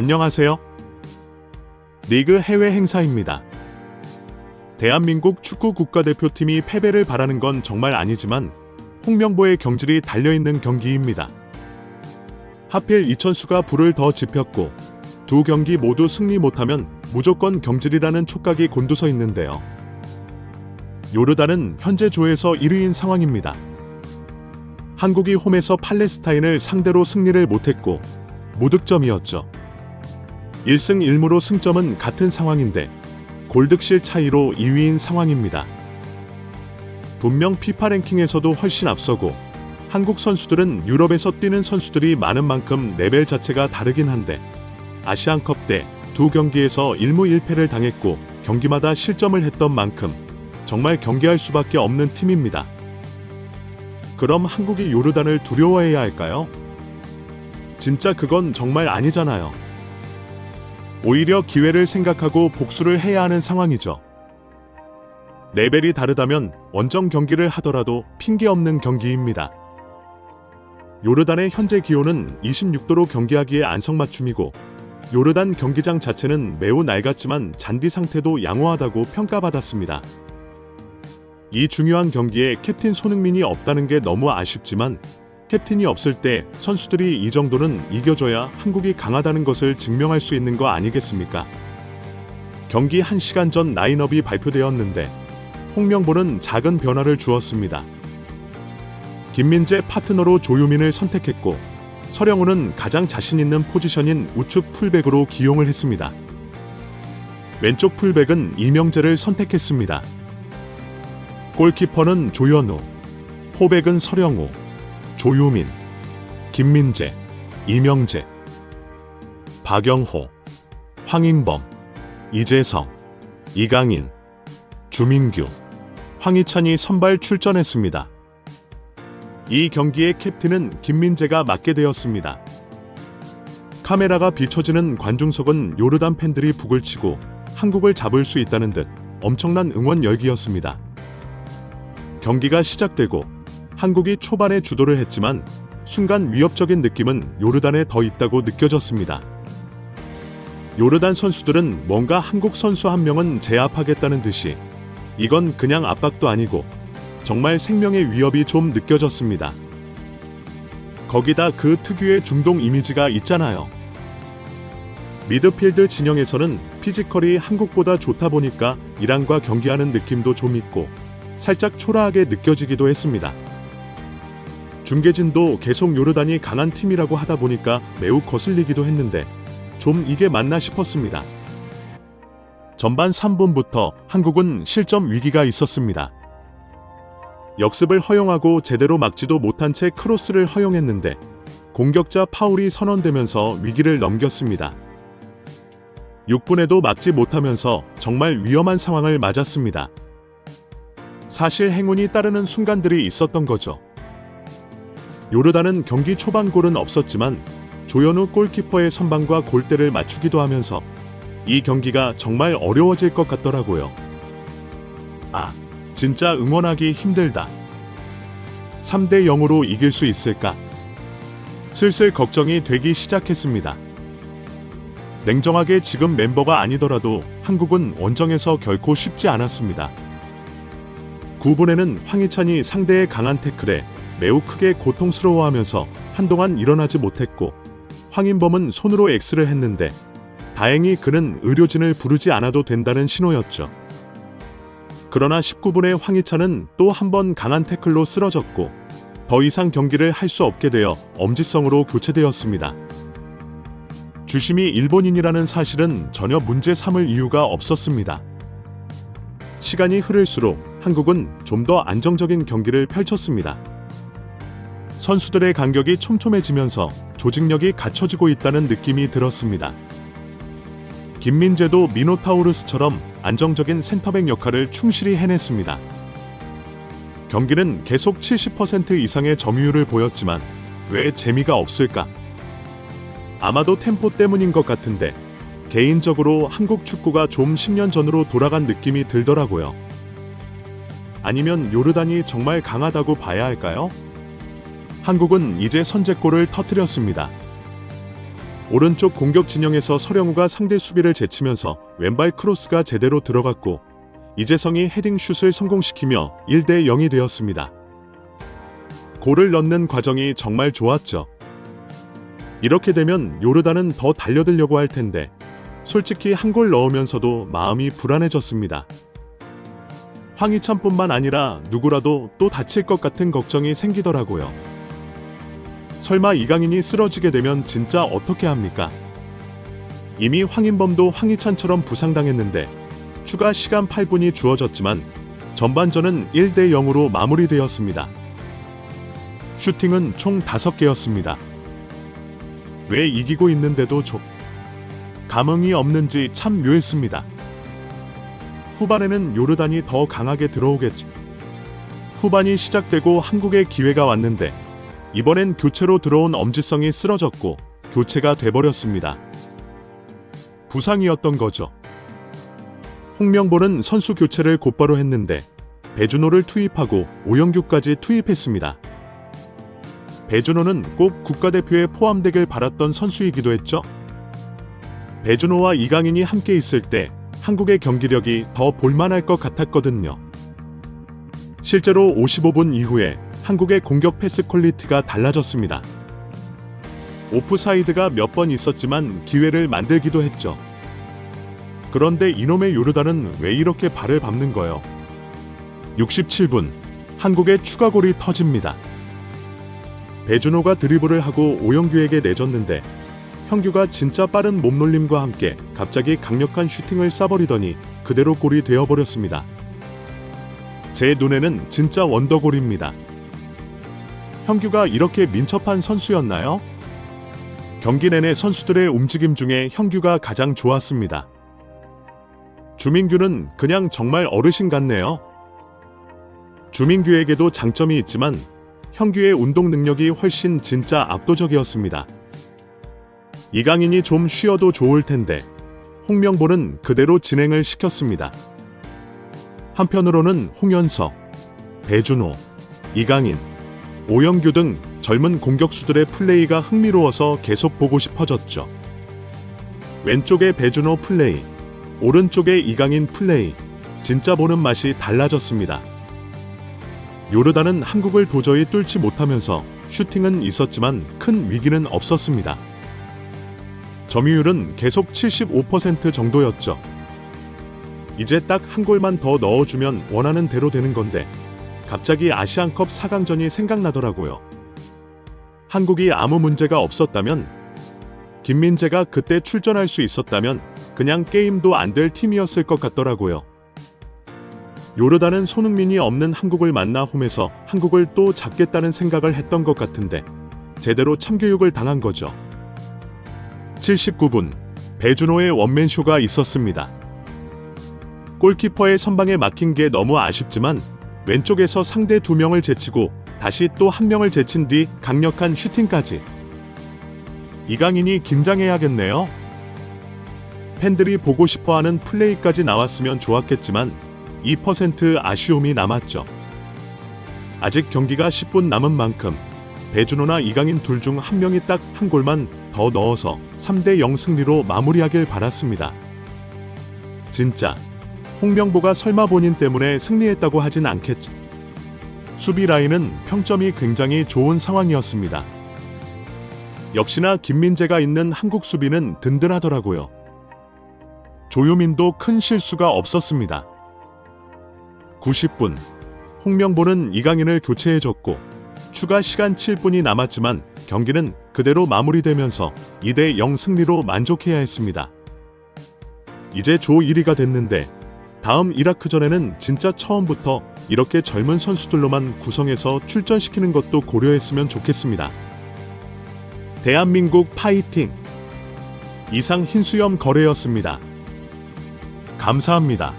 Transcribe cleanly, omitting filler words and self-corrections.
안녕하세요. 리그 해외 행사입니다. 대한민국 축구 국가대표팀이 패배를 바라는 건 정말 아니지만 홍명보의 경질이 달려있는 경기입니다. 하필 이천수가 불을 더 지폈고 두 경기 모두 승리 못하면 무조건 경질이라는 촉각이 곤두서 있는데요. 요르단은 현재 조에서 1위인 상황입니다. 한국이 홈에서 팔레스타인을 상대로 승리를 못했고 무득점이었죠. 1승 1무로 승점은 같은 상황인데 골득실 차이로 2위인 상황입니다. 분명 피파 랭킹에서도 훨씬 앞서고 한국 선수들은 유럽에서 뛰는 선수들이 많은 만큼 레벨 자체가 다르긴 한데 아시안컵 때 두 경기에서 1무 1패를 당했고 경기마다 실점을 했던 만큼 정말 경계할 수밖에 없는 팀입니다. 그럼 한국이 요르단을 두려워해야 할까요? 진짜 그건 정말 아니잖아요. 오히려 기회를 생각하고 복수를 해야 하는 상황이죠. 레벨이 다르다면 원정 경기를 하더라도 핑계 없는 경기입니다. 요르단의 현재 기온은 26도로 경기하기에 안성맞춤이고 요르단 경기장 자체는 매우 낡았지만 잔디 상태도 양호하다고 평가받았습니다. 이 중요한 경기에 캡틴 손흥민이 없다는 게 너무 아쉽지만 캡틴이 없을 때 선수들이 이 정도는 이겨줘야 한국이 강하다는 것을 증명할 수 있는 거 아니겠습니까? 경기 1시간 전 라인업이 발표되었는데 홍명보는 작은 변화를 주었습니다. 김민재 파트너로 조유민을 선택했고 서령우는 가장 자신 있는 포지션인 우측 풀백으로 기용을 했습니다. 왼쪽 풀백은 이명재를 선택했습니다. 골키퍼는 조현우, 포백은 서령우, 조유민, 김민재, 이명재, 박영호, 황인범, 이재성, 이강인, 주민규, 황희찬이 선발 출전했습니다. 이 경기의 캡틴은 김민재가 맡게 되었습니다. 카메라가 비춰지는 관중석은 요르단 팬들이 북을 치고 한국을 잡을 수 있다는 듯 엄청난 응원 열기였습니다. 경기가 시작되고 한국이 초반에 주도를 했지만 순간 위협적인 느낌은 요르단에 더 있다고 느껴졌습니다. 요르단 선수들은 뭔가 한국 선수 한 명은 제압하겠다는 듯이 이건 그냥 압박도 아니고 정말 생명의 위협이 좀 느껴졌습니다. 거기다 그 특유의 중동 이미지가 있잖아요. 미드필드 진영에서는 피지컬이 한국보다 좋다 보니까 이란과 경기하는 느낌도 좀 있고 살짝 초라하게 느껴지기도 했습니다. 중계진도 계속 요르단이 강한 팀이라고 하다 보니까 매우 거슬리기도 했는데 좀 이게 맞나 싶었습니다. 전반 3분부터 한국은 실점 위기가 있었습니다. 역습을 허용하고 제대로 막지도 못한 채 크로스를 허용했는데 공격자 파울이 선언되면서 위기를 넘겼습니다. 6분에도 막지 못하면서 정말 위험한 상황을 맞았습니다. 사실 행운이 따르는 순간들이 있었던 거죠. 요르단은 경기 초반 골은 없었지만 조현우 골키퍼의 선방과 골대를 맞추기도 하면서 이 경기가 정말 어려워질 것 같더라고요. 진짜 응원하기 힘들다. 3대 0으로 이길 수 있을까? 슬슬 걱정이 되기 시작했습니다. 냉정하게 지금 멤버가 아니더라도 한국은 원정에서 결코 쉽지 않았습니다. 9분에는 황희찬이 상대의 강한 태클에 매우 크게 고통스러워하면서 한동안 일어나지 못했고 황인범은 손으로 X를 했는데 다행히 그는 의료진을 부르지 않아도 된다는 신호였죠. 그러나 19분에 황희찬은 또 한 번 강한 태클로 쓰러졌고 더 이상 경기를 할 수 없게 되어 엄지성으로 교체되었습니다. 주심이 일본인이라는 사실은 전혀 문제 삼을 이유가 없었습니다. 시간이 흐를수록 한국은 좀 더 안정적인 경기를 펼쳤습니다. 선수들의 간격이 촘촘해지면서 조직력이 갖춰지고 있다는 느낌이 들었습니다. 김민재도 미노타우루스처럼 안정적인 센터백 역할을 충실히 해냈습니다. 경기는 계속 70% 이상의 점유율을 보였지만 왜 재미가 없을까? 아마도 템포 때문인 것 같은데 개인적으로 한국 축구가 좀 10년 전으로 돌아간 느낌이 들더라고요. 아니면 요르단이 정말 강하다고 봐야 할까요? 한국은 이제 선제골을 터뜨렸습니다. 오른쪽 공격 진영에서 서령우가 상대 수비를 제치면서 왼발 크로스가 제대로 들어갔고 이재성이 헤딩슛을 성공시키며 1대 0이 되었습니다. 골을 넣는 과정이 정말 좋았죠. 이렇게 되면 요르단은 더 달려들려고 할 텐데 솔직히 한 골 넣으면서도 마음이 불안해졌습니다. 황희찬뿐만 아니라 누구라도 또 다칠 것 같은 걱정이 생기더라고요. 설마 이강인이 쓰러지게 되면 진짜 어떻게 합니까? 이미 황인범도 황희찬처럼 부상당했는데 추가 시간 8분이 주어졌지만 전반전은 1대 0으로 마무리되었습니다. 슈팅은 총 5개였습니다. 왜 이기고 있는데도 감흥이 없는지 참 묘했습니다. 후반에는 요르단이 더 강하게 들어오겠지. 후반이 시작되고 한국의 기회가 왔는데 이번엔 교체로 들어온 엄지성이 쓰러졌고 교체가 돼버렸습니다. 부상이었던 거죠. 홍명보는 선수 교체를 곧바로 했는데 배준호를 투입하고 오영규까지 투입했습니다. 배준호는 꼭 국가대표에 포함되길 바랐던 선수이기도 했죠. 배준호와 이강인이 함께 있을 때 한국의 경기력이 더 볼만할 것 같았거든요. 실제로 55분 이후에 한국의 공격 패스 퀄리티가 달라졌습니다. 오프사이드가 몇 번 있었지만 기회를 만들기도 했죠. 그런데 이놈의 요르단은 왜 이렇게 발을 밟는 거요? 67분 한국의 추가골이 터집니다. 배준호가 드리블을 하고 오영규에게 내줬는데 형규가 진짜 빠른 몸놀림과 함께 갑자기 강력한 슈팅을 쏴버리더니 그대로 골이 되어버렸습니다. 제 눈에는 진짜 원더골입니다. 형규가 이렇게 민첩한 선수였나요? 경기 내내 선수들의 움직임 중에 형규가 가장 좋았습니다. 주민규는 그냥 정말 어르신 같네요. 주민규에게도 장점이 있지만 형규의 운동 능력이 훨씬 진짜 압도적이었습니다. 이강인이 좀 쉬어도 좋을 텐데 홍명보는 그대로 진행을 시켰습니다. 한편으로는 홍현석, 배준호, 이강인, 오영규 등 젊은 공격수들의 플레이가 흥미로워서 계속 보고 싶어졌죠. 왼쪽에 배준호 플레이, 오른쪽에 이강인 플레이, 진짜 보는 맛이 달라졌습니다. 요르단은 한국을 도저히 뚫지 못하면서 슈팅은 있었지만 큰 위기는 없었습니다. 점유율은 계속 75% 정도였죠. 이제 딱 한 골만 더 넣어주면 원하는 대로 되는 건데 갑자기 아시안컵 4강전이 생각나더라고요. 한국이 아무 문제가 없었다면, 김민재가 그때 출전할 수 있었다면 그냥 게임도 안 될 팀이었을 것 같더라고요. 요르단은 손흥민이 없는 한국을 만나 홈에서 한국을 또 잡겠다는 생각을 했던 것 같은데 제대로 참교육을 당한 거죠. 79분 배준호의 원맨쇼가 있었습니다. 골키퍼의 선방에 막힌 게 너무 아쉽지만 왼쪽에서 상대 2명을 제치고 다시 또 1명을 제친 뒤 강력한 슈팅까지. 이강인이 긴장해야겠네요. 팬들이 보고 싶어하는 플레이까지 나왔으면 좋았겠지만 2% 아쉬움이 남았죠. 아직 경기가 10분 남은 만큼 배준호나 이강인 둘 중 한 명이 딱 한 골만 더 넣어서 3대 0 승리로 마무리하길 바랐습니다. 진짜 홍명보가 설마 본인 때문에 승리했다고 하진 않겠지. 수비 라인은 평점이 굉장히 좋은 상황이었습니다. 역시나 김민재가 있는 한국 수비는 든든하더라고요. 조유민도 큰 실수가 없었습니다. 90분 홍명보는 이강인을 교체해줬고 추가 시간 7분이 남았지만 경기는 그대로 마무리되면서 2대 0 승리로 만족해야 했습니다. 이제 조 1위가 됐는데 다음 이라크전에는 진짜 처음부터 이렇게 젊은 선수들로만 구성해서 출전시키는 것도 고려했으면 좋겠습니다. 대한민국 파이팅! 이상 흰수염 거래였습니다. 감사합니다.